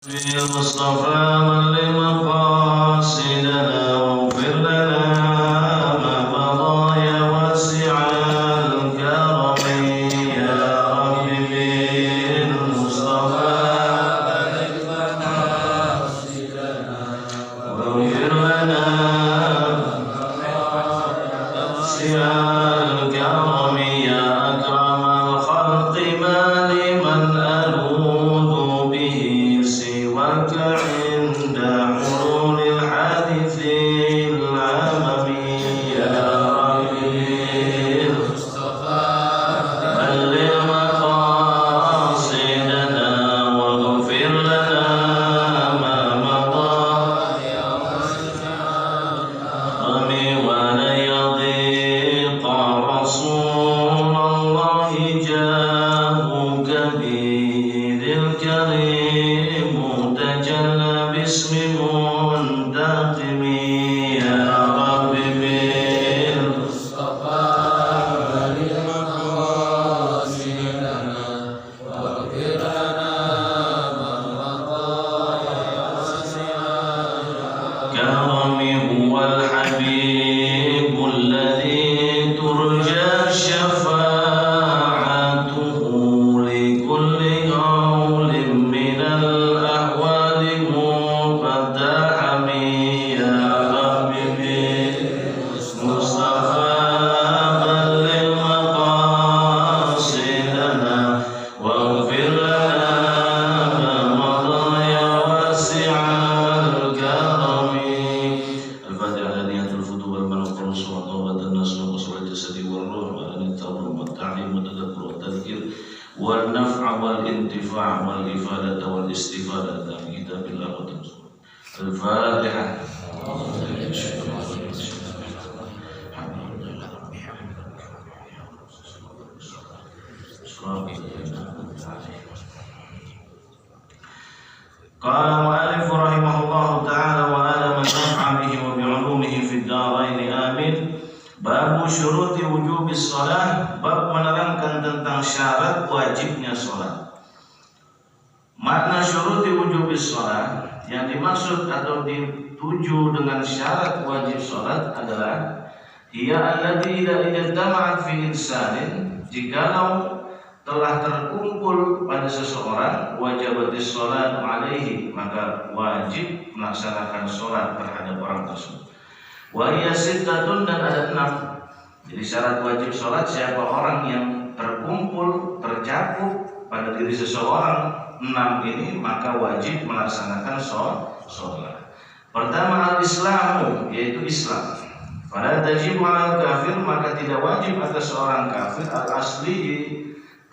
المصطفى من لمقاصدنا واغفر لنا ما مضى يا واسع الكرم يا رب بالمصطفى بلغ مقاصدنا واغفر لنا واسع الكرم يا أكرم الخلق ما لمن ألوذ به سواك عند حلول الحادث العمم يا ربي المصطفى بلغ مقاصدنا واغفر لنا ما مضى يا واسع الكرم ولا يضيق رسول الله جاهك بذي الكريم تجلى باسم منتقم يا رب بالمصطفى بلغ مقاصدنا واغفر لنا ما مضى يا واسع الكرم هو الحبيب الذي ترجى شفاعته لكل هول من الأحوال مقتحم يا رب بالمصطفى بلغ مقاصدنا واغفر لنا ما مضى يا واسع الكرم. الفاتحة لنية الفتوح والمنقر والصلاة النصر وصلاة الجسد والروح وأن التعلم والتعليم والتذكر والتذكير والنفع والانتفاع والإفادة والاستفادة من كتاب الله وتنزل. الفاتحة. قال المؤلف رحمه الله تعالى وآل من نفع به وبعلومه في الدارين آمين. Bab syuruti wujubis shalah, bab menerangkan tentang syarat wajibnya salat. Makna syuruti wujubis shalah yang dimaksud atau dituju dengan syarat wajib salat adalah hiya allati idza ijtama'at fi insanin, jikalau telah terkumpul pada seseorang wajibatis shalat alaihi, maka wajib melaksanakan salat terhadap orang tersebut. Wa hiya sittatun, dan ada 6. Jadi syarat wajib salat siapa orang yang terkumpul tercakup pada diri seseorang 6 ini, maka wajib melaksanakan salat. Pertama al-islamu, yaitu Islam. Fala tajibu al kafir, maka tidak wajib atas seorang kafir al-asli,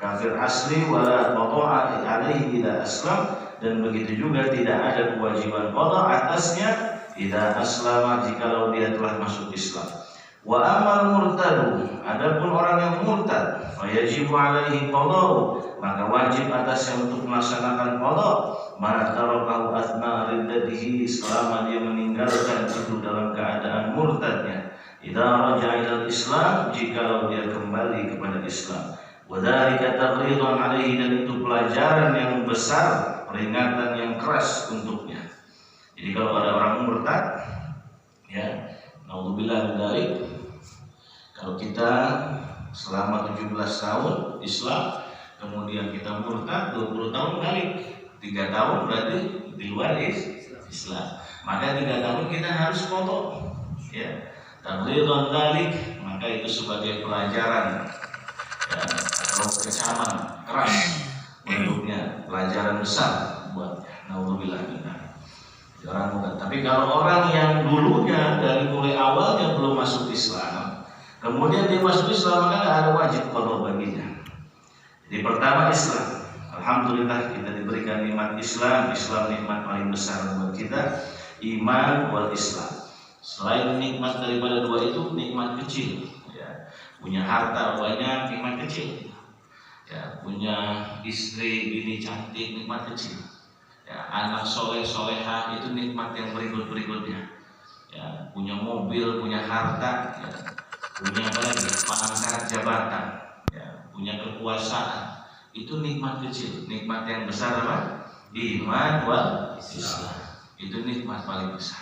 kafir asli, wala qada'a alaihi ila aslam, dan begitu juga tidak ada kewajiban qada atasnya idza aslama, jikalau dia telah masuk Islam. Wa amal murtadu, adapun orang yang murtad, fa yajibu alaihi qada'u, maka wajib atasnya untuk melaksanakan qada ma tarakahu athna riddatihi, selama dia meninggalkan itu dalam keadaan murtadnya. Idza raja'a ila Islam, jikalau dia kembali kepada Islam. Wa dzalika taghridun alaihi, dan itu pelajaran yang besar, peringatan yang keras untuknya. Jadi kalau ada orang murtad, ya, naudzubillah min dzalik, kalau kita selama 17 tahun Islam, kemudian kita murtad 20 tahun balik, 3 tahun berarti di luar Islam, maka 3 tahun kita harus qada, ya, taghridun dzalik, maka itu sebagai pelajaran, ya, atau kecaman keras untuknya, pelajaran besar buat naudzubillah min dzalik orang muda. Tapi kalau orang yang dulunya dari mulai awalnya belum masuk Islam, kemudian dia masuk Islam, maka tidak ada wajib qada baginya. Jadi pertama Islam. Alhamdulillah kita diberikan nikmat Islam. Islam nikmat paling besar buat kita, iman wal Islam. Selain nikmat daripada dua itu, nikmat kecil, ya. Punya harta banyak, nikmat kecil, ya. Punya istri bini cantik, nikmat kecil, ya. Anak soleh soleha, itu nikmat yang berikutnya, ya. Punya mobil, punya harta, ya. Punya apa lagi, pangkat jabatan, ya. Punya kekuasaan, itu nikmat kecil. Nikmat yang besar apa? iman wal Islam. Itu nikmat paling besar.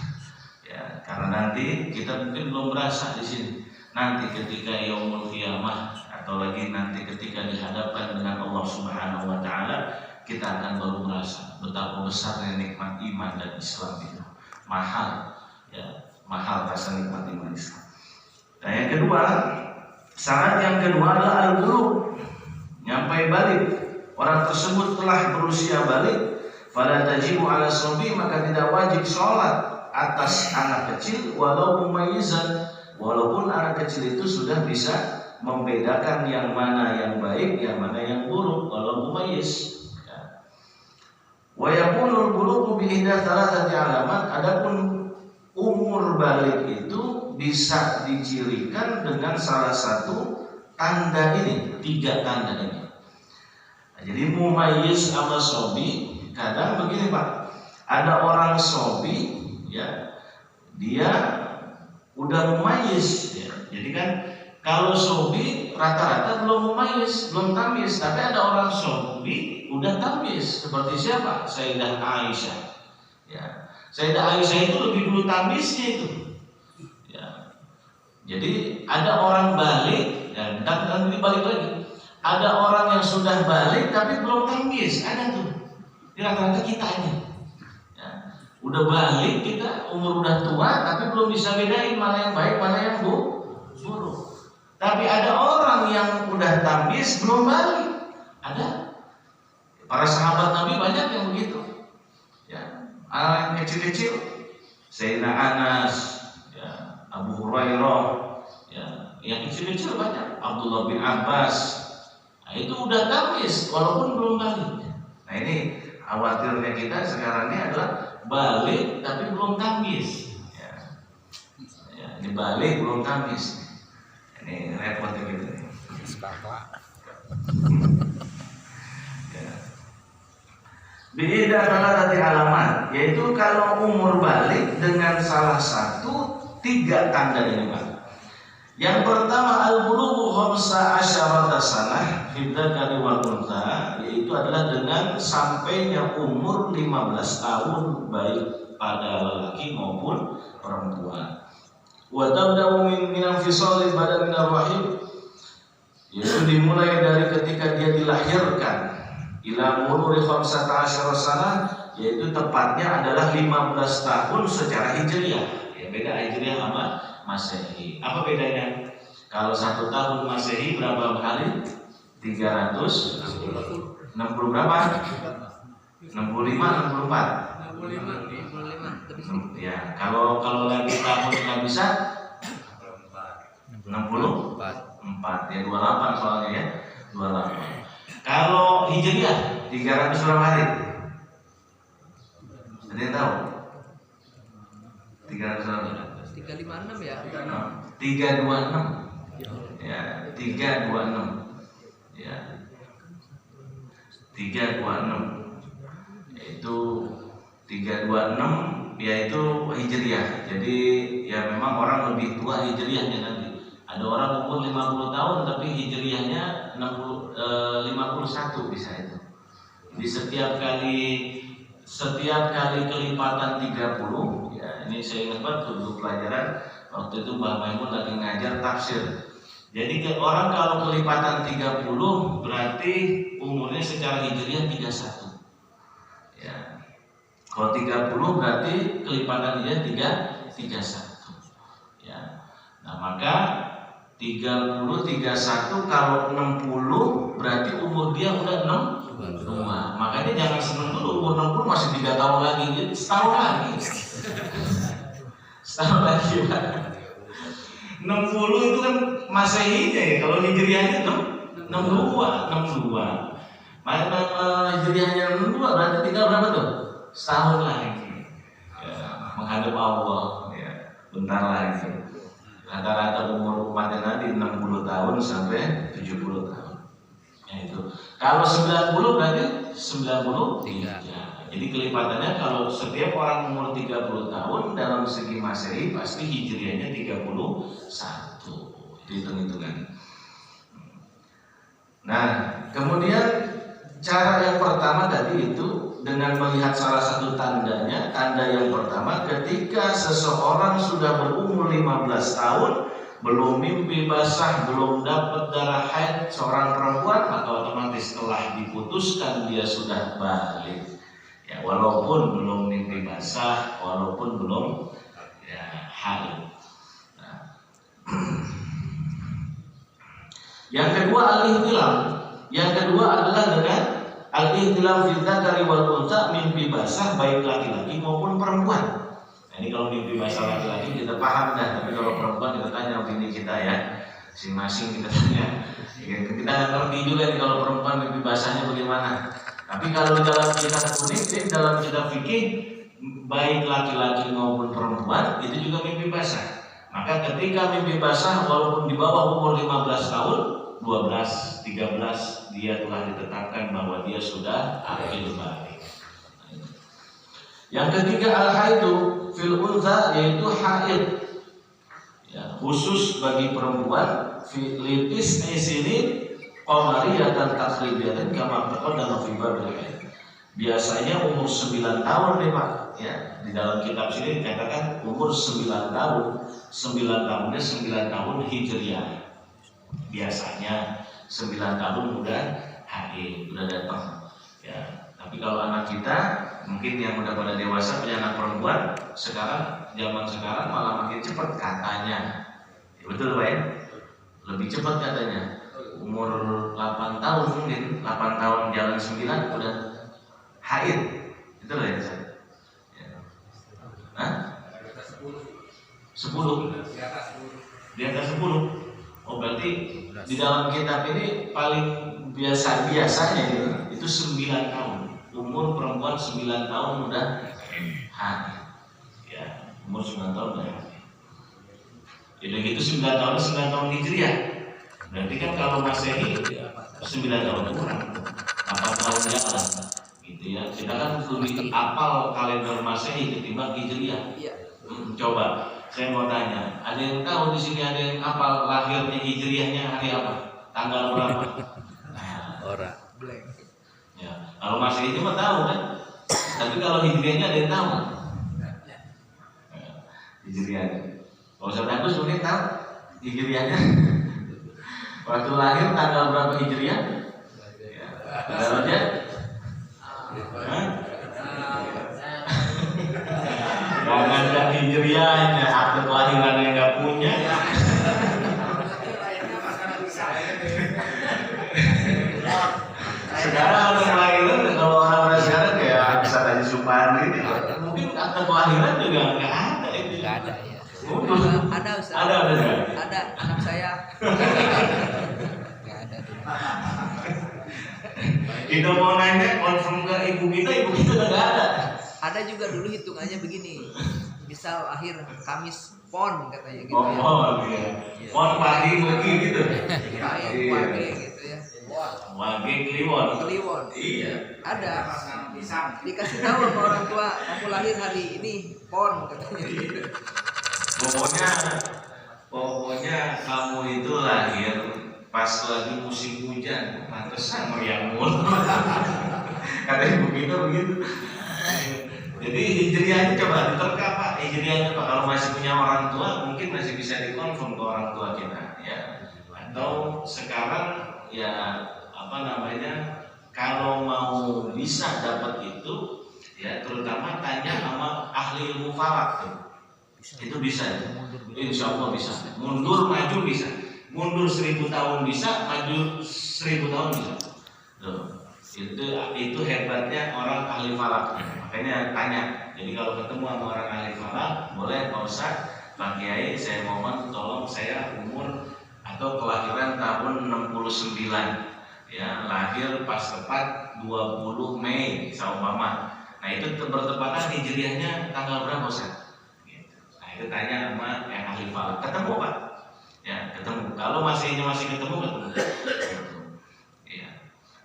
Ya, karena nanti kita mungkin belum merasa di sini. Nanti ketika yaumul qiyamah atau lagi nanti ketika dihadapkan dengan Allah Subhanahu wa taala, kita akan baru merasa betapa besarnya nikmat iman dan Islam itu. Mahal, ya, mahal rasa nikmat iman Islam. Nah, yang kedua, syarat yang kedua adalah al-bulugh, nyampai balik. Orang tersebut telah berusia balik, fala tajibu ala sobi, maka tidak wajib sholat atas anak kecil walau mumayyizan, walaupun anak kecil itu sudah bisa membedakan yang mana yang baik, yang mana yang buruk, walau mumayyiz. Wa yakunul bulughu bi ihda thalathati alamat, adapun umur balik itu bisa dicirikan dengan salah satu tanda ini, 3 tanda ini. Nah, jadi mumayyiz sama sobi, kadang begini Pak, ada orang sobi, ya, dia udah mumayyiz, ya. Jadi kan kalau sobi rata-rata belum mumayyiz, belum tamyiz, tapi ada orang sobi udah tamyiz. Seperti siapa? Sayyidah Aisyah. Ya, Sayyidah Aisyah itu lebih dulu tamyiznya itu. Ya. Jadi ada orang balik, ya, dan dibalik lagi. Ada orang yang sudah balik tapi belum tamyiz, ada tuh. Di rata-rata kita aja. Ya. Udah balik kita, umur udah tua tapi belum bisa bedain mana yang baik, mana yang buruk. Tapi ada orang yang udah tamyiz belum balik. Ada. Para sahabat Nabi banyak yang begitu. Ya, anak yang kecil-kecil, Sayyidina Anas, ya, Abu Hurairah, ya, yang kecil-kecil banyak. Abdullah bin Abbas. Nah, itu udah tamyiz walaupun belum balik. Nah, ini khawatirnya kita sekarang ini adalah balik tapi belum tamyiz. Ya. Ya, ini balik belum tamyiz. Ini repotnya gitu nih. Beda tadi alamat, yaitu kalau umur balik dengan salah satu 3 tanda ini Pak. Yang pertama al-bulughu khamsa asyarata sanah fi dzakari wal untha, yaitu adalah dengan sampainya umur 15 tahun baik pada lelaki maupun perempuan. Wa tabda'u min infisali badan min ar-rahim, yaitu dimulai dari ketika dia dilahirkan ila mururi khamsata asyara sanah, yaitu tepatnya adalah 15 tahun secara hijriah. Ya, beda hijriah sama Masehi. Apa bedanya? Kalau 1 tahun Masehi berapa kali? 360 berapa? 65, 64. 65. Ya, kalau lagi tahun nggak bisa 64. Ya 28 soalnya ya. 28. Kalau hijriah 300 berapa hari? Ada yang tahu? 300 berapa? 356 ya? 326. Ya, 326. Ya. 326. Yaitu 326 yaitu hijriah. Jadi ya memang orang lebih tua hijriahnya nanti. Ada orang umur 50 tahun tapi hijriahnya 51 bisa itu. Jadi setiap kali kelipatan 30, ya ini saya ingat banget dulu pelajaran waktu itu Mbah Maimun lagi ngajar tafsir. Jadi orang kalau kelipatan 30 berarti umurnya secara hijriah 31. Ya. Kalau 30 berarti kelipatan dia 31. Ya. Nah, maka 30, 31, kalau 60 berarti umur dia udah 62. Makanya jangan seneng dulu umur 60 masih 3 tahun lagi, setahun lagi. Setahun lagi Pak. 60 itu kan Masehinya ya, kalau hijriahnya 62. Maka hijriahnya 62 berarti tinggal berapa tuh? Setahun lagi. Ya, menghadap Allah ya, bentar lagi. Rata-rata umur umatnya nanti 60 tahun sampai 70 tahun. Ya itu. Kalau 90 berarti 93. Jadi kelipatannya kalau setiap orang umur 30 tahun dalam segi Masehi pasti hijriahnya 31. Itu hitung-hitungan. Nah, kemudian cara yang pertama tadi itu dengan melihat salah satu tandanya. Tanda yang pertama, ketika seseorang sudah berumur 15 tahun, belum mimpi basah, belum dapat darah haid seorang perempuan, maka otomatis telah diputuskan dia sudah balik. Ya, walaupun belum mimpi basah, walaupun belum ya, haid. Nah. Yang kedua al-ihtilam. Yang kedua adalah dengan al-ihtilam fil dzakari wal untha, mimpi basah baik laki-laki maupun perempuan. Nah, ini kalau mimpi basah laki-laki kita paham dah, tapi kalau perempuan kita tanya bini kita ya, masing-masing kita tanya. Kita ngerti juga nih kalau perempuan mimpi basahnya bagaimana. Tapi kalau dalam kitab kuning, dalam kitab fikih, baik laki-laki maupun perempuan itu juga mimpi basah. Maka ketika mimpi basah walaupun di bawah umur 15 tahun, 12, 13, dia telah ditetapkan bahwa dia sudah akil balik. Yang ketiga al-haidu fil untha, yaitu haid ya, khusus bagi perempuan litis isinin qamariyatan takribiyatan kama taqaddama fi babil haid. Biasanya umur 9 tahun nih Pak ya, di dalam kitab sini dikatakan umur 9 tahun. 9 tahunnya 9 tahun hijriah. Biasanya 9 tahun udah haid, udah datang ya. Tapi kalau anak kita mungkin yang udah pada dewasa punya anak perempuan, sekarang zaman sekarang malah makin cepat katanya ya, betul Pak ya? Lebih cepat katanya, umur 8 tahun mungkin 8 tahun jalan 9 udah haid, betul ya? Hah? 10? Di atas 10. Oh berarti di dalam kitab ini paling biasanya itu 9 tahun. Umur perempuan 9 tahun udah haid. Ya, umur 9 tahun udah haid. Jadi gitu 9 tahun hijriah. Berarti kan kalau Masehi 9 tahun kurang, 8 tahun jalan. Gitu ya. Kita kan lebih apal kalender Masehi ketimbang hijriah. Coba saya mau tanya, ada yang tahu di sini, ada yang apal lahirnya hijriahnya hari apa? Tanggal berapa? Ora blank. Ya, kalau Masehi itu mah tahu kan? Tapi kalau hijriahnya ada yang tahu? Hijriahnya. Kalau Ustaz Agus mungkin tahu hijriahnya. Waktu lahir tanggal berapa hijriah? Ada aja? Jangan ada hijriahnya, akte kelahiran yang nggak punya. Sekarang akte kelahiran kalau orang sekarang kayak bisa tanya Supandi, mungkin akte kelahiran juga nggak ada itu. Nggak ada ya. Ada Ustaz. Ada anak saya. Nggak ada tuh. Kita mau nanya konfirm ke ibu kita udah nggak ada. Ada juga dulu hitungannya begini. Misal akhir Kamis Pon katanya gitu. Iya. Pon pagi gitu. Pagi gitu ya. Pagi Kliwon. Iya. Ada. Dikasih tahu sama orang tua, kamu lahir hari ini Pon katanya. Pokoknya kamu itu lahir pas lagi musim hujan, pantesan meriang mulu. Katanya begitu. Jadi hijriahnya coba diterka Pak, hijriahnya Pak. Kalau masih punya orang tua mungkin masih bisa dikonfirm ke orang tua kita ya. Atau sekarang ya kalau mau bisa dapat itu ya, terutama tanya sama ahli ilmu falak tuh. Itu bisa ya. Insya Allah bisa. Mundur maju bisa. Mundur 1000 tahun bisa, maju 1000 tahun bisa. Tuh. Itu hebatnya orang ahli falak. Makanya tanya. Jadi kalau ketemu sama orang ahli falak, boleh Pak Ustaz, Pak Kiai, saya mohon tolong saya umur atau kelahiran tahun 69. Ya, lahir pas tepat 20 Mei saumpama. Nah, itu bertepatan hijriahnya tanggal berapa Ustaz? Gitu. Nah, itu tanya sama yang ahli falak. Ketemu Pak? Ya, ketemu. Kalau masih ketemu.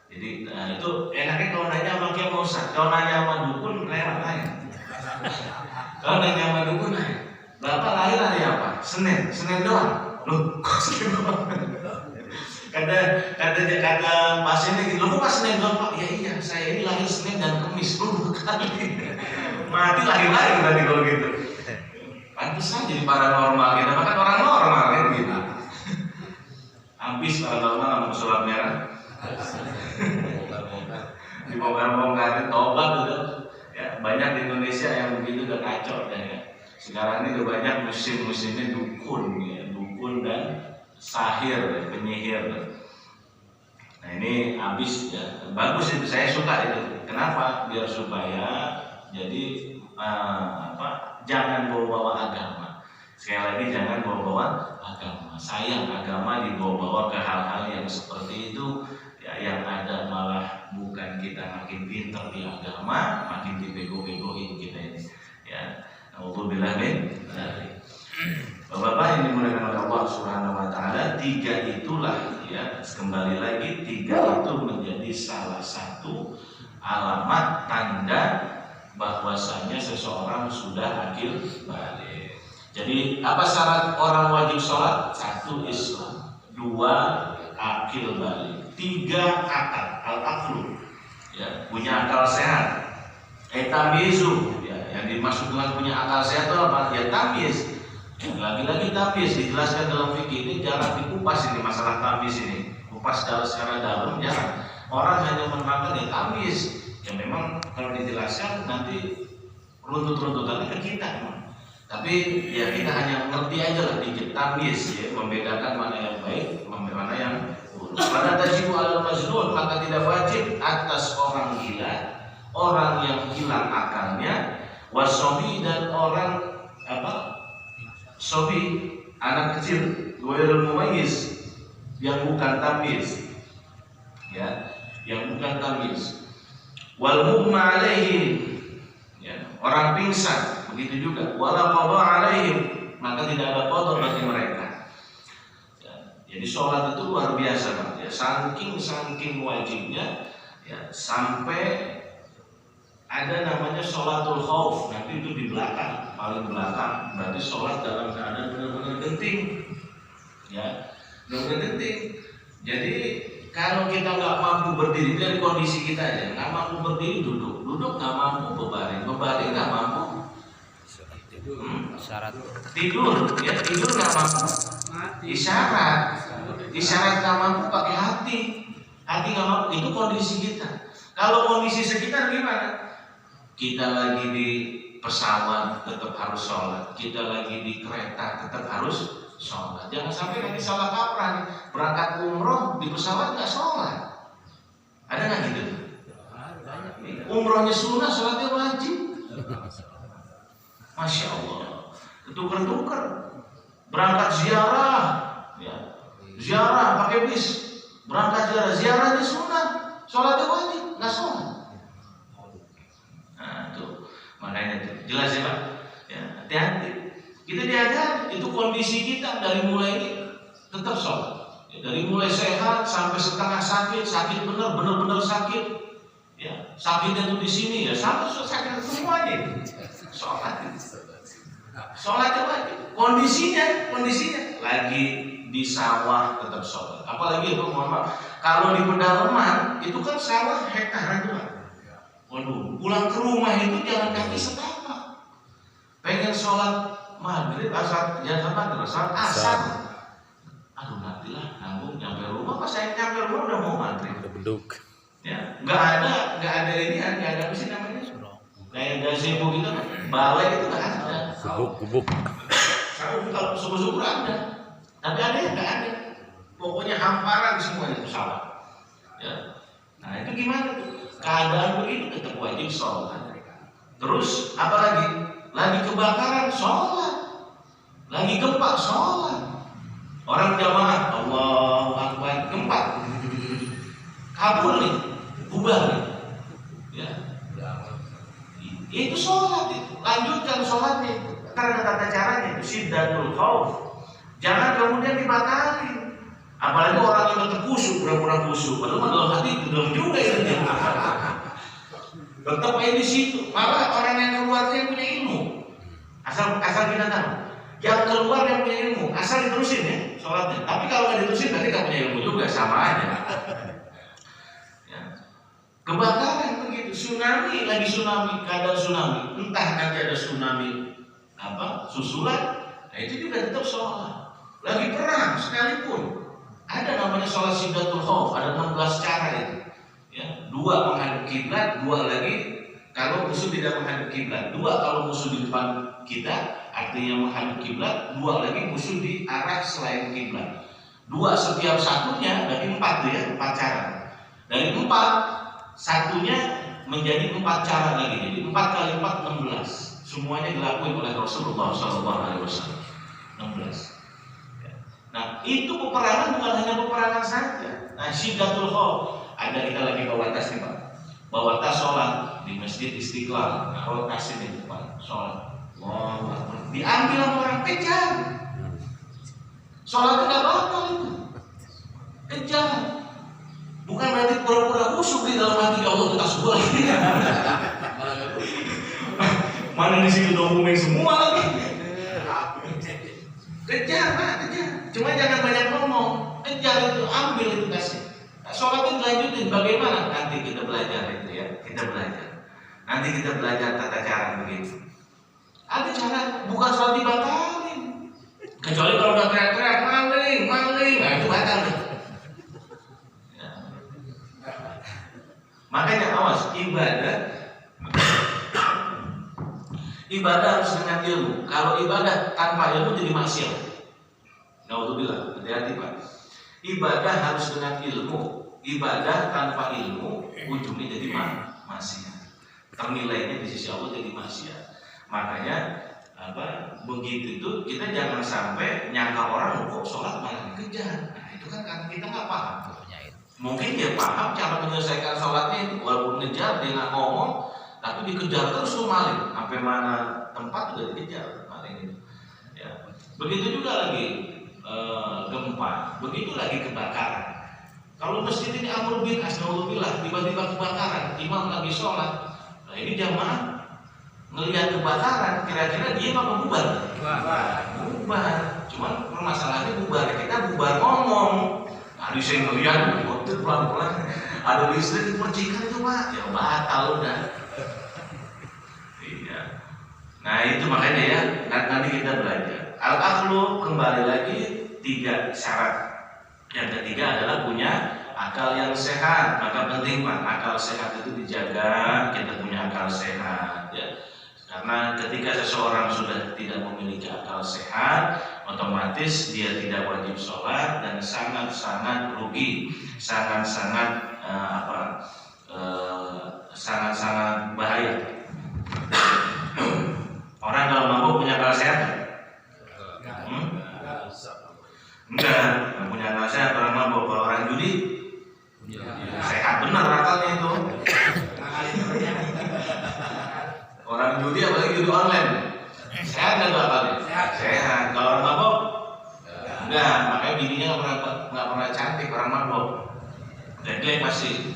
Jadi itu enaknya kalau nanya sama Kiai Ustaz, kalau nanya sama dukun lewat aja. Kalau nanya sama dukun, Bapak lahir hari apa? Senin doang. Loh, kok Senin doang? kata pasiennya gitu, lo kok pas Senin doang Pak? Ya iya, saya ini lahir Senin dan Kamis 2 kali. Mati lahir-lahir tadi kalau gitu. Pantesan jadi paranormal, kita makan orang normal kan gitu. Habis paranormal sama sulap merah. Dibongkar-bongkarin tobat gitu. Ya, banyak di Indonesia yang begitu udah kacau ya. Sekarang ini udah banyak musim-musimnya dukun ya, dukun dan sahir, ya, penyihir. Nah ini habis ya, bagus itu, saya suka itu. Kenapa? Biar supaya jadi jangan bawa-bawa agama. Sekali lagi jangan bawa-bawa agama. Sayang agama dibawa-bawa ke hal-hal yang seperti itu. Ya, yang ada malah bukan kita makin pintar di agama, makin dibego-begoin kita ini. Ya, alhamdulillah Bapak-bapak yang dimuliakan oleh Allah Subhanahu wa taala, 3 itulah ya, kembali lagi 3 itu menjadi salah satu alamat tanda bahwasanya seseorang sudah akil balik. Jadi apa syarat orang wajib sholat? 1 Islam, 2 akil balik, 3 akal, al-aqlu ya, punya akal sehat. Tamyizu ya, yang dimaksud dengan punya akal sehat itu apa? Ya tamyiz. Lagi-lagi tamyiz dijelaskan dalam fikih ini jarang dikupas ini masalah tamyiz ini. Kupas secara dalam jarang. Orang hanya menerangkan ya tamyiz. Ya memang kalau dijelaskan nanti runtut-runtutannya ke kita memang. Tapi ya kita hanya mengerti aja lah dikit tamyiz ya, membedakan mana yang baik, mana yang buruk. Pada tajibu al-majnun, maka tidak wajib atas orang gila, orang yang hilang akalnya, wasobi dan orang sobi, anak kecil, ghairul mumayyiz, yang bukan tamyiz, ya, yang bukan tamyiz. Wal mughma alaihim, ya, orang pingsan, begitu juga. Wala qada alaihim, maka tidak ada qada bagi mereka. Ya, jadi sholat itu luar biasa Pak. Ya, saking wajibnya, ya, sampai ada namanya sholatul khauf, nanti itu di belakang, paling belakang, berarti sholat dalam keadaan benar-benar genting, ya, benar-benar genting. Jadi kalau kita nggak mampu berdiri dari kondisi kita aja, nggak mampu berdiri duduk nggak mampu berbaring nggak mampu, syarat tidur nggak mampu, isyarat nggak mampu pakai hati nggak mampu, itu kondisi kita. Kalau kondisi sekitar gimana? Kita lagi di pesawat tetap harus sholat, kita lagi di kereta tetap harus sholat. Jangan sampai nanti salah kaprah nih, berangkat umroh di pesawat nggak sholat. Ada nggak gitu? Umrohnya sunnah, sholatnya wajib. Masya Allah, ketukar-tukar. Berangkat ziarah, ya, ziarah pakai bis, berangkat ziarahnya sunnah, sholatnya wajib, nggak sholat. Nah tuh, makanya tuh jelas ya Pak. Ya, hati-hati. Kita diajar itu kondisi kita dari mulai ini tetap sholat. Ya, dari mulai sehat sampai setengah sakit benar-benar sakit. Ya, sakitnya tuh di sini ya, sampai sakit semuanya. Sholatnya wajib. Kondisinya lagi di sawah tetap sholat. Apalagi itu mohon maaf, kalau di pedalaman itu kan sawah hektaran doang. Waduh, pulang ke rumah itu jalan kaki setapak. Pengen sholat maghrib, asar asar. Aduh nantilah nanggung nyampe rumah, pas saya nyampe rumah udah mau maghrib. beduk. Ya, nggak ada ini, nggak ada apa sih namanya? Kayak gazebo gitu kan, balai itu nggak ada. Gubuk. Kalau syukur ada, tapi ada yang nggak ada. Pokoknya hamparan semuanya pesawat. Ya, nah itu gimana tuh? Keadaan begitu tetap wajib sholat. Terus apa lagi? Lagi kebakaran sholat, lagi gempa sholat. Orang jamaah Allahu Akbar, gempa, kabur nih, bubar nih, ya. Itu sholat itu, lanjutkan sholatnya. Karena tata caranya itu syiddatul khauf. Jangan kemudian dibatalin. Apalagi orang yang tetap khusyuk, pura-pura khusyuk, padahal dalam hati belum juga itu. Tetap aja di situ. Malah orang yang keluarnya punya ilmu. Asal kita tahu, Yang keluar yang punya ilmu, asal diterusin ya sholatnya. Tapi kalau nggak diterusin berarti nggak punya ilmu juga, sama aja. Ya. Kebakaran begitu, tsunami, lagi tsunami, kadang tsunami, entah nanti ada tsunami susulan, nah itu juga tetap sholat. Lagi perang sekalipun, ada namanya sholat Shiddatul Khauf, ada 16 cara itu. Ya, 2 menghadap kiblat, 2 lagi kalau musuh tidak menghadap kiblat, 2 kalau musuh di depan kita, artinya menghadap kiblat, 2 lagi musuh di arah selain kiblat. 2 setiap satunya, berarti 4 tuh ya, 4 cara. Dari 4 satunya menjadi 4 cara lagi, jadi 4 kali 4 16. Semuanya dilakukan oleh Rasulullah SAW. 16. Nah itu peperangan bukan hanya peperangan saja. Nah Shiddatul Khauf, ada kita lagi bawa tas nih Pak, bawa tas sholat di Masjid Istiqlal, bawa tas ini Pak, sholat. Wow, diambil sama orang, kejar. Sholatnya nggak batal itu, kejar. Bukan berarti pura-pura khusyuk di dalam hati, ya Allah kita semua lagi. Mana di situ dokumen semua lagi. Kejar Pak, kejar. Cuma jangan banyak ngomong, kejar itu, ambil itu kasih. Nah, sholatnya dilanjutin, bagaimana? Nanti kita belajar itu ya, kita belajar. Nanti kita belajar tata cara begitu. Ada cara, bukan sholat dibatalin. Kecuali kalau udah teriak-teriak, maling, nah itu batal nih. Ya. Makanya awas, ibadah harus dengan ilmu. Kalau ibadah tanpa ilmu jadi maksiat. Naudzubillah, hati-hati Pak. Ibadah harus dengan ilmu. Ibadah tanpa ilmu ujungnya jadi maksiat. Ternilainya di sisi Allah jadi maksiat. Makanya begitu itu kita jangan sampai nyangka orang kok sholat malah dikejar. Nah itu kan karena kita nggak paham. Mungkin dia paham cara menyelesaikan sholatnya, walaupun ngejar dia nggak ngomong, tapi dikejar terus tuh maling. Sampai mana tempat udah dikejar maling itu. Ya. Begitu juga lagi gempa, begitu lagi kebakaran. Kalau masjid ini amr bin asnaulillah, tiba-tiba kebakaran, imam lagi sholat, nah ini jamaah ngelihat kebakaran, kira-kira dia apa bubar? Bubar. Cuman permasalahannya bubar, kita bubar ngomong. Tadi saya ngelihat, waktu pelan-pelan ada listrik di percikan itu Pak, ya batal udah. Iya. Nah itu makanya ya, nanti kita belajar. Al-aqlu kembali lagi 3 syarat. Yang ketiga adalah punya akal yang sehat. Maka penting Pak, akal sehat itu dijaga. Kita punya akal sehat ya. Karena ketika seseorang sudah tidak memiliki akal sehat, otomatis dia tidak wajib sholat dan sangat-sangat rugi, sangat-sangat sangat-sangat bahaya. Orang kalau mabuk punya akal sehat? Enggak, punya akal sehat orang mabuk. Kalau orang judi sehat benar akalnya itu. Orang judi apalagi judi online, sehat nggak tuh akalnya? Sehat. Kalau orang mabuk enggak, makanya bininya nggak pernah cantik orang mabuk. Jelek pasti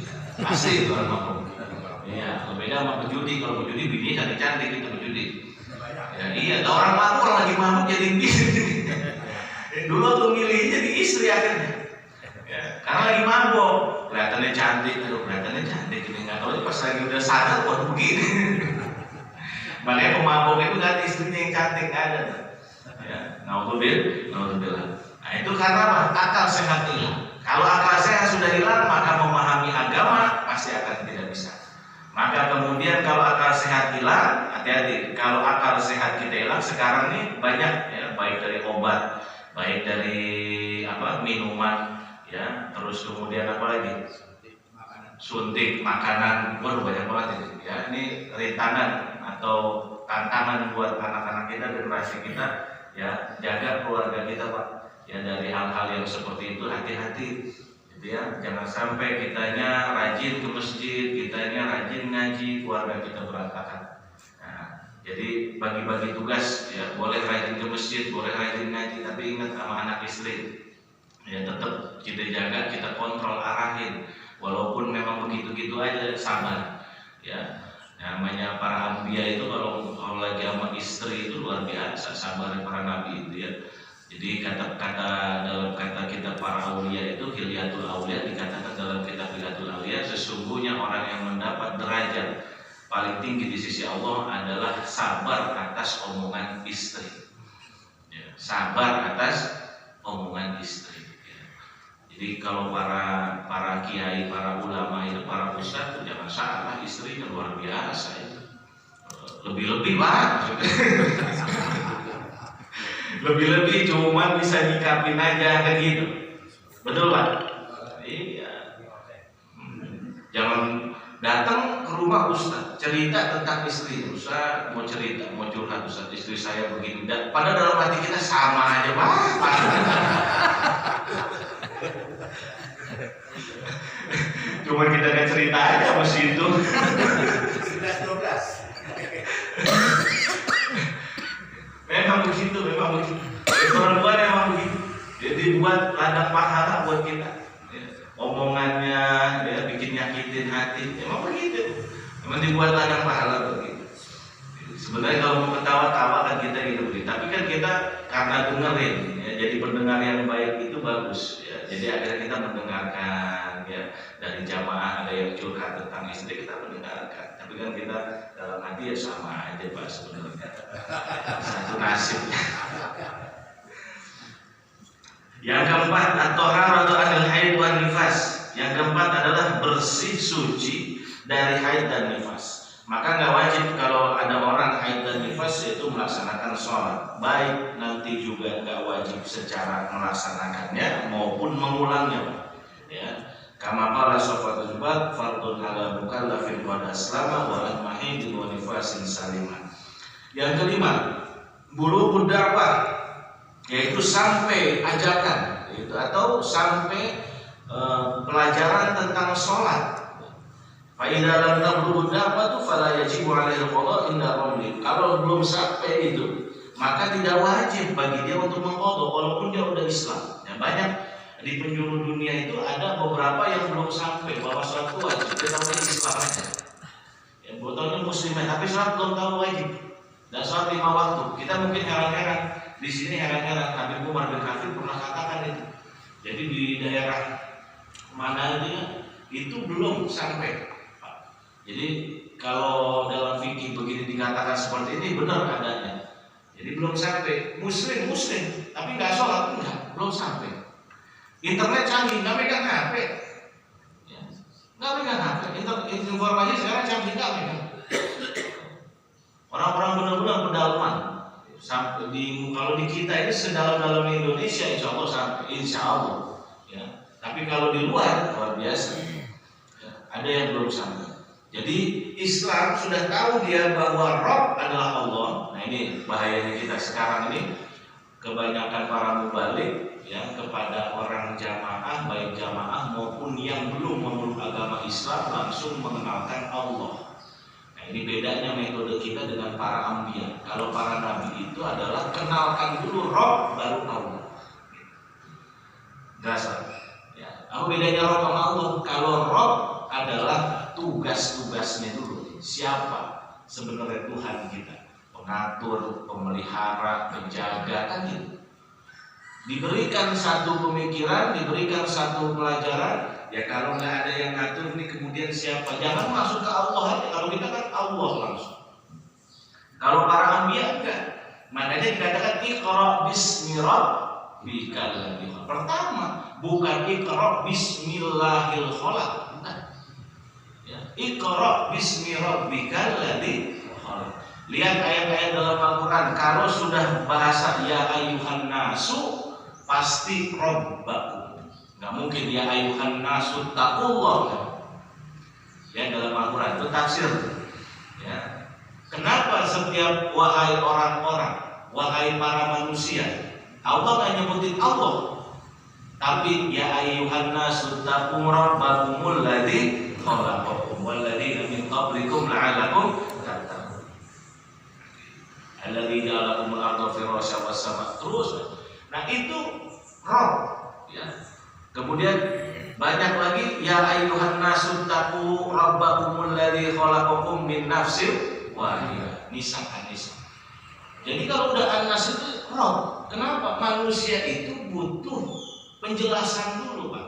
itu orang mabuk. Iya, berbeda sama pejudi. Kalau pejudi bininya cantik itu pejudi. Ya iya, orang mabuk orang lagi mabuk jadi bini. Dulu tuh milih jadi istri akhirnya. Ya, karena lagi mabuk, kelihatannya cantik, ini nggak tahu pas lagi udah sadar waduh begini. Makanya pemabuk itu ganti istrinya yang cantik ada. Ya, naudzubillah. Nah itu karena apa? Akal sehat hilang. Kalau akal sehat sudah hilang, maka memahami agama pasti akan tidak bisa. Maka kemudian kalau akal sehat hilang, hati-hati. Kalau akal sehat kita hilang, sekarang nih banyak ya, baik dari obat, baik dari minuman, ya, terus kemudian apa lagi? Suntik, makanan, waduh banyak banget ini. Ya, ini rintangan atau tantangan buat anak-anak kita, generasi kita, ya, jaga keluarga kita Pak. Ya dari hal-hal yang seperti itu hati-hati. Gitu ya, jangan sampai kitanya rajin ke masjid, kitanya rajin ngaji, keluarga kita berantakan. Nah, jadi bagi-bagi tugas ya, boleh rajin ke masjid, boleh rajin ngaji, tapi ingat sama anak istri. Ya tetap kita jaga, kita kontrol, arahin. Walaupun memang begitu-gitu aja, sabar. Ya. Namanya para anbiya itu kalau lagi sama istri itu luar biasa sabarnya para nabi itu ya. Jadi kata-kata dalam kata kita para aulia itu hilyatul aulia, dikatakan dalam kitab hilyatul aulia, sesungguhnya orang yang mendapat derajat paling tinggi di sisi Allah adalah sabar atas omongan istri. Ya, sabar atas omongan istri. Ya. Jadi kalau para kiai, para ulama itu, para ustadz itu jangan salah, istrinya luar biasa itu. Lebih-lebih Pak. Lebih-lebih cuma bisa nyikapin aja kan gitu. Betul Pak? Iya. Jangan datang ke rumah Ustaz cerita tentang istri. Ustaz mau cerita, mau curhat Ustaz, istri saya begini. Padahal dalam hati kita sama aja Pak. Cuma kita kan cerita aja mas itu. 11-12. Memang begitu. Perempuan memang begitu. Jadi buat ladang pahala buat kita. Ya, omongannya, ya, bikin nyakitin hati. Memang begitu. Memang dibuat ladang pahala begitu. Sebenarnya kalau mau ketawa-tawa kan kita gitu. Tapi kan kita karena dengerin, ya, jadi pendengar yang baik itu bagus. Ya. Jadi akhirnya kita mendengarkan. Ya, dari jamaah ada yang curhat tentang istri, kita mendengarkan. Tapi kan kita dalam hati ya sama aja Pak sebenarnya. Satu nasib. Yang keempat, at-thaharatu 'anil haid wan nifas. Yang keempat adalah bersih suci dari haid dan nifas. Maka nggak wajib kalau ada orang haid dan nifas yaitu melaksanakan sholat. Baik nanti juga nggak wajib secara melaksanakannya maupun mengulangnya Pak. Ya. Kama qala Syafi'i Jubat fardun 'ala mukallafin qad aslama wa lam mahidin wa nifasin salimah. Yang kelima, bulughud da'wah, yaitu sampai ajakan, yaitu atau sampai pelajaran tentang sholat. Fa idza lam tablughu da'wah fala yajibu 'alaihi al-qada' inda qawli. Kalau belum sampai itu, maka tidak wajib bagi dia untuk mengqadha walaupun dia udah Islam. Ya, banyak di penjuru dunia itu ada beberapa yang belum sampai bahwa sholat itu wajib, dia tahu Islam aja. Ya, botolnya muslimah, tapi sholat belum tahu wajib. Dan sholat 5 waktu. Kita mungkin heran-heran, di sini heran-heran. Habib Umar bin Hafid pernah katakan itu. Jadi di daerah mana itu belum sampai. Jadi kalau dalam fikih begini dikatakan seperti ini benar adanya. Jadi belum sampai. Muslim, tapi nggak sholat enggak, belum sampai. Internet canggih, nggak megang HP, ya. Nggak megang HP. Informasi sekarang canggih nggak megang. Orang-orang benar-benar pedalaman. Kalau di kita ini sedalam-dalam Indonesia, insya Allah. Ya. Tapi kalau di luar biasa. Ya. Ada yang belum sampai. Jadi Islam sudah tahu dia bahwa Rabb adalah Allah. Nah ini bahayanya kita sekarang ini. Kebanyakan para mubalik ya kepada orang jamaah, baik jamaah maupun yang belum memeluk agama Islam langsung mengenalkan Allah. Nah ini bedanya metode kita dengan para anbiya. Kalau para nabi itu adalah kenalkan dulu Rabb baru Allah. Dasar. Ya. Apa bedanya Rabb sama Allah? Kalau Rabb adalah tugas-tugasnya dulu. Siapa sebenarnya Tuhan kita? Pengatur, pemelihara, penjaga kan gitu. Diberikan satu pemikiran, diberikan satu pelajaran. Ya kalau nggak ada yang ngatur ini kemudian siapa? Jangan masuk ke Allah aja. Kalau kita kan Allah langsung. Kalau para anbiya enggak. Makanya dikatakan iqra bismi rabbikal ladzi khalaq. Pertama, bukan iqra bismillahil khalaq. Bukan. Ya, iqra bismi rabbikal ladzi khalaq. Lihat ayat-ayat dalam Al-Quran. Kalau sudah bahasa ya ayyuhan nasu, pasti Rabbakum. Gak mungkin ya ayyuhan nasu taqullah. Ya dalam Al-Quran itu tafsir. Ya. Kenapa setiap wahai orang-orang, wahai para manusia, Allah gak nyebutin Allah, tapi ya ayyuhan nasu taqu rabbakumul ladzi khalaqakum wal ladzina min qablikum la'allakum tattaqun. Alladzi ja'alakumul arda firasya was sama terus. Nah itu Rabb ya. Kemudian Banyak lagi ya ayyuhan nasu taqu rabbakumul ladzi khalaqakum min nafsin wahidah. Nisa an-Nisa. Jadi kalau udah an-nas itu Rob. Kenapa? Manusia itu butuh penjelasan dulu, Pak.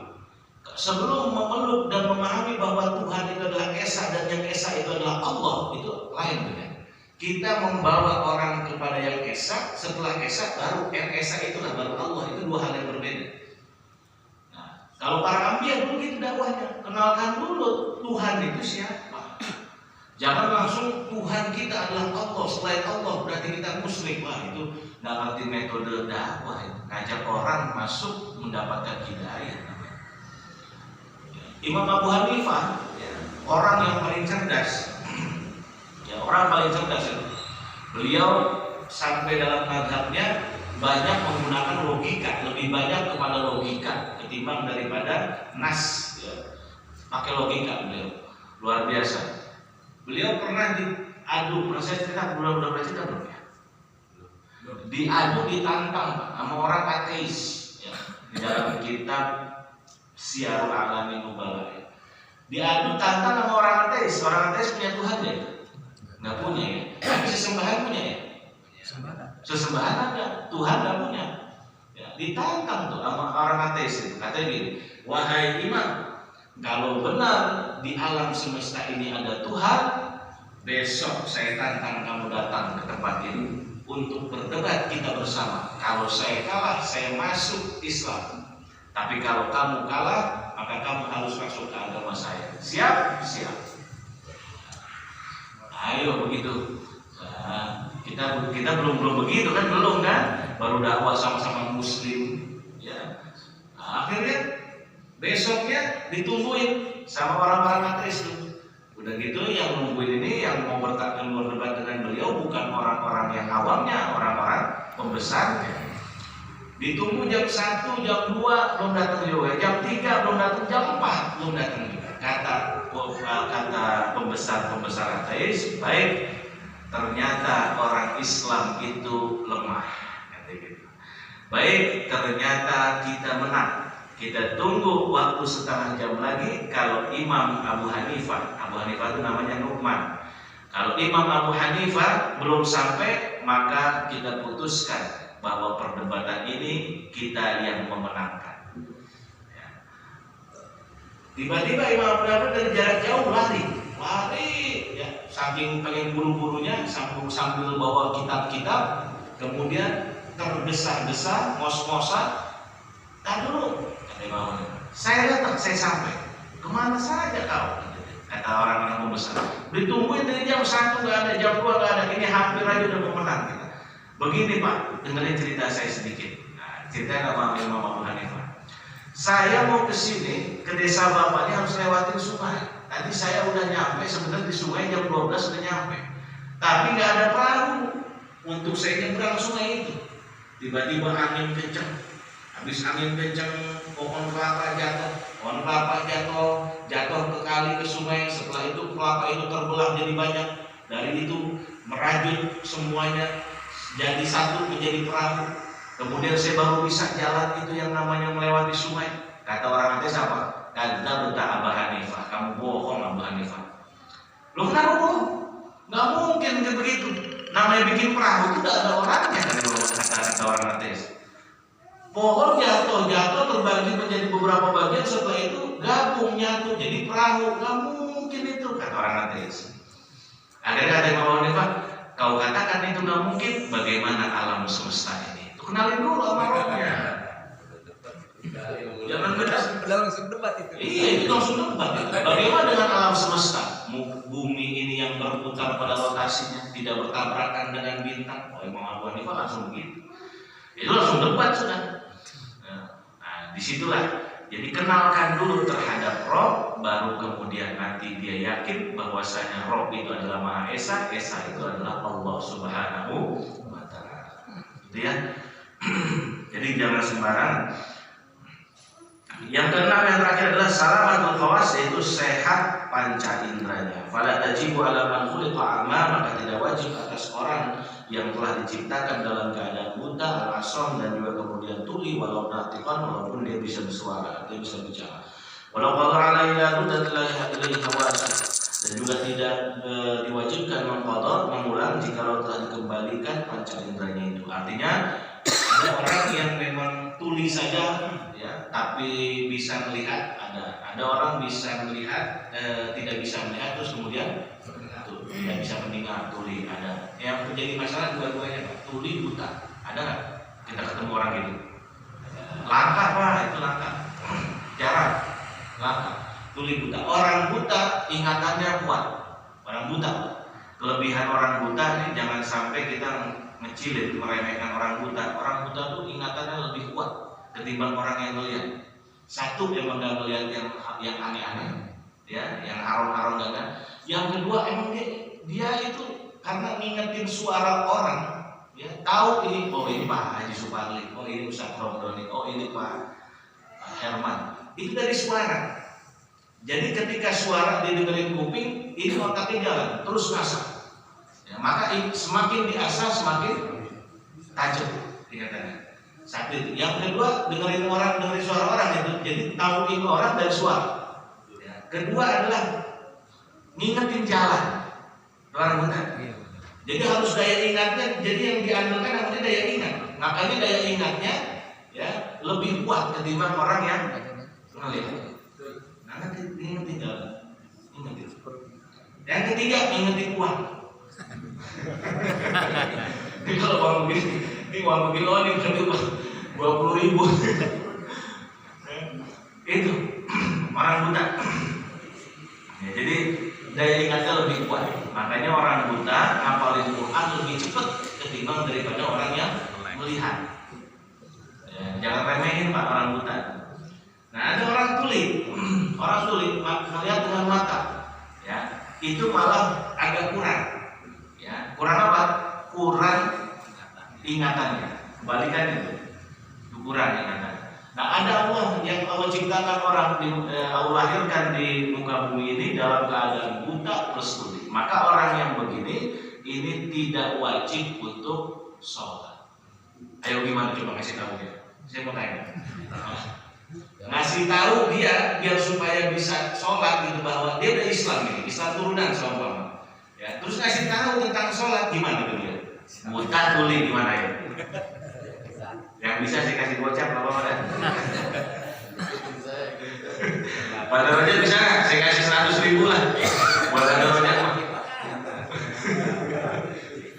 Sebelum memeluk dan memahami bahwa Tuhan itu adalah Esa dan yang Esa itu adalah Allah, itu lain benar. Kita membawa orang kepada yang Esa, setelah Esa baru yang Esa itulah baru Allah, itu dua hal yang berbeda. Nah, kalau para anbiya dulu gitu dakwahnya, kenalkan dulu Tuhan itu siapa. Jangan langsung Tuhan kita adalah Allah, selain Allah berarti kita musyrik. Wah, itu nggak ngerti metode dakwah, ngajak orang masuk mendapatkan hidayah. Imam Abu Hanifah, ya, orang yang paling cerdas, ya, orang paling cerdas itu. Beliau sampai dalam mazhabnya banyak menggunakan logika, lebih banyak kepada logika ketimbang daripada nas. Ya. Pakai logika beliau, luar biasa. Beliau pernah diadu, pernah saya cerita, udah pernah cerita belum ya? Diadu, ditantang sama orang ateis, ya, di dalam kitab Syiarul A'lamin Nubala. Ya. Diadu tantang sama orang ateis punya Tuhan ya? Nggak punya ya? Tapi sesembahan punya ya? Sesembahan ada, Tuhan nggak punya. Ya, ditantang tuh sama orang ateis itu, katanya gini, wahai imam, kalau benar di alam semesta ini ada Tuhan, besok saya tantang kamu datang ke tempat ini untuk berdebat kita bersama. Kalau saya kalah, saya masuk Islam. Tapi kalau kamu kalah, maka kamu harus masuk ke agama saya. Siap? Siap. Ayo begitu. Nah, kita belum begitu kan, belum kan? Baru dakwah sama-sama Muslim. Ya. Nah, akhirnya besoknya ditungguin sama orang-orang ateis tuh. Udah gitu yang nungguin ini, yang mau berdebat dengan beliau bukan orang-orang yang awamnya, orang-orang pembesarnya. Ditunggu jam 1, jam 2 belum datang juga, jam 3 belum datang, jam 4 belum datang juga. Kata pembesar ateis, baik, ternyata orang Islam itu lemah. Gitu. Baik, ternyata kita menang. Kita tunggu waktu setengah jam lagi. Kalau Imam Abu Hanifah itu namanya Nu'man. Kalau Imam Abu Hanifah belum sampai, maka kita putuskan bahwa perdebatan ini kita yang memenangkan. Ya. Tiba-tiba Imam Abu Hanifah dari jarak jauh lari, ya, saking pengen buru-burunya sambil bawa kitab-kitab, kemudian tergesa-gesa, ngos-ngosan. Tahan dulu, kata Imam Abu Hanifah. Saya datang, saya sampai. Kemana saja kau? Kata orang-orang pembesar. Ditungguin dari jam 1 nggak ada, jam 2 nggak ada. Ini hampir aja udah mau menang. Begini Pak, dengerin cerita saya sedikit. Nah, ceritanya sama Imam Abu Hanifah. Saya mau ke sini, ke desa Bapak ini harus lewatin sungai. Tadi saya udah nyampe, sebenarnya di sungai jam 12 udah nyampe. Tapi nggak ada perahu untuk saya nyebrang sungai itu. Tiba-tiba angin kenceng. Habis angin kenceng, pohon kelapa jatuh ke kali, ke sungai. Setelah itu kelapa itu terbelah jadi banyak. Dari itu merajut semuanya jadi satu menjadi perahu. Kemudian saya baru bisa jalan itu yang namanya melewati sungai. Kata orang ateis apa? Kata Abu Hanifah, kamu bohong Abu Hanifah. Loh kenapa bohong? Nggak mungkin begitu. Namanya bikin perahu itu tidak ada orangnya, kata orang ateis. Pohon jatuh terbagi menjadi beberapa bagian, setelah itu gabung nyatu jadi perahu. Nggak mungkin itu, kata orang ateis. Akhirnya kata Imam Abu Hanifah, kau katakan itu nggak mungkin, bagaimana alam semesta ini? Itu kenalin dulu sama rohnya. Jangan beda. Langsung debat itu. Iya, itu langsung debat. Bagaimana dengan alam semesta? Bumi ini yang berputar pada rotasinya, tidak bertabrakan dengan bintang. Oh, Imam Abu Hanifah langsung begitu. Itu langsung debat sudah. Nah, disitulah. Jadi kenalkan dulu terhadap Rob, baru kemudian nanti dia yakin bahwasanya Rob itu adalah Maha Esa, Esa itu adalah Allah Subhanahu wa Ta'ala. Gitu ya. Jadi jangan sembarangan. Yang keenam, yang terakhir adalah salamatul khawas, yaitu sehat panca indranya. Fala tajibu ala man khuliqa a'ma, maka tidak wajib atas orang yang telah diciptakan dalam keadaan buta, al-asom, dan juga kemudian tuli, walau natiqan, walaupun dia bisa bersuara, dia bisa bicara. Walau qadara alaihi la ruddat ilaihi hawas. Dan juga tidak diwajibkan mengqadha, mengulang jika telah dikembalikan panca inderanya itu. Artinya ada orang yang memang tuli saja ya, tapi bisa melihat, ada orang bisa melihat, tidak bisa melihat, terus kemudian tidak bisa mendengar, tuli ada. Yang menjadi masalah dua-duanya, Pak. Tuli buta, ada nggak? Kita ketemu orang gitu. Langka Pak, itu langka. Jarang, langka. Tuli buta. Orang buta ingatannya kuat. Orang buta. Kelebihan orang buta ini jangan sampai kita ngecilin, meremehkan orang buta. Orang buta tuh ingatannya lebih kuat ketimbang orang yang melihat. Satu yang nggak melihat yang aneh-aneh, ya, yang haram-haram dan. Yang kedua emang dia itu karena ngingetin suara orang, ya, tahu ini, oh ini Pak Haji Suparli, oh ini Ustaz Romdoni, oh ini Pak Herman. Itu dari suara. Jadi ketika suara didengerin kuping, ini otaknya jalan, terus ngasah. Ya, maka semakin diasah semakin tajam ingatannya. Satu itu. Yang kedua dengerin suara orang itu, jadi tahu ini orang dari suara. Ya. Kedua adalah ngingetin jalan orang buta. Jadi harus daya ingatnya. Jadi yang diandalkan namanya daya ingat. Makanya daya ingatnya ya lebih kuat ketimbang orang yang melihat. Nah, nanti ingetin jalan. Ingetin. Yang ketiga ingetin uang. Ini kalau uang begini, ini uang begini, oh ini berarti 20.000. Itu orang buta. Ya, jadi daya ingatnya lebih kuat. Makanya orang buta ngapalin Quran lebih cepat ketimbang daripada orang yang melihat. Ya, jangan remehin Pak orang buta. Nah ada orang tuli, melihat dengan mata. Ya, itu malah agak kurang. Ya, kurang apa? Kurang ingatannya. Kebalikannya itu, kurang ingatan. Nah ada Allah yang Allah ciptakan orang, Allah lahirkan di muka bumi ini dalam keadaan buta plus tuli. Maka orang yang begini ini tidak wajib untuk sholat. Ayo gimana coba kasih tahu dia? Saya mau tanya. Ngasih tahu dia biar supaya bisa sholat gitu, bahwa dia udah Islam ini, Islam turunan soalnya. Ya, terus ngasih tahu tentang sholat gimana tuh dia? Buta tuli gimana ya? Yang bisa saya kasih gocap apa ada? Pada rojak bisa nggak? Saya kasih 100.000 lah. Buat ada rojak mah.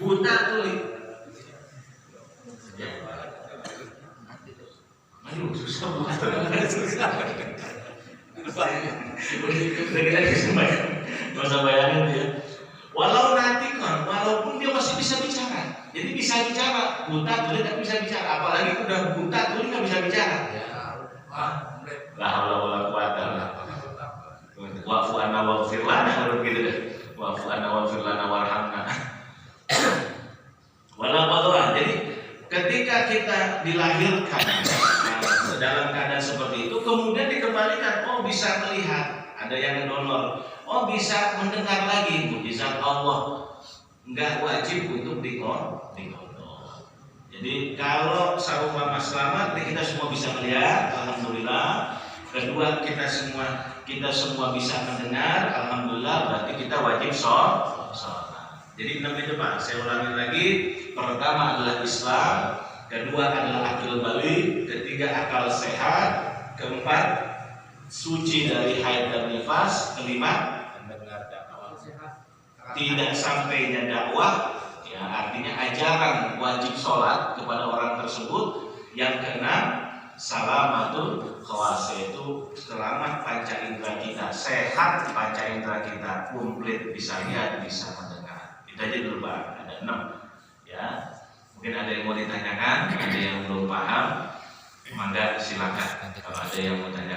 Buta tuli. Aduh susah banget. Susah. Udah kita bisa bayangin. Gak usah bayangin dia. Walaupun dia masih bisa bicara. Jadi bisa bicara, buta tuli tak bisa bicara. Apalagi udah buta tuli nggak bisa bicara. La haula wala quwata illa billah. Wa'fu anna waghfir lana, kalau begitu deh. Wa'fu anna waghfir lana warhamna. Wala qadwa. Jadi ketika kita dilahirkan dalam keadaan seperti itu, kemudian dikembalikan, oh bisa melihat, ada yang donor, oh bisa mendengar lagi, mukjizat Allah. Enggak wajib untuk dikodok. Jadi kalau seumpama selamat, kita semua bisa melihat, alhamdulillah. Kedua kita semua bisa mendengar, alhamdulillah. Berarti kita wajib sholat. Jadi 6 itu Pak, saya ulangi lagi. Pertama adalah Islam, kedua adalah akil balik, ketiga akal sehat, keempat suci dari haid dan nifas, kelima tidak sampainya dakwah, ya artinya ajaran wajib sholat kepada orang tersebut. Yang keenam salamatul khawas, yaitu selamat panca indera kita, sehat panca indera kita, komplit, bisa lihat, bisa mendengar. Itu aja dulu Pak, ada 6 ya. Mungkin ada yang mau ditanyakan, ada yang belum paham, mangga silakan kalau ada yang mau tanya.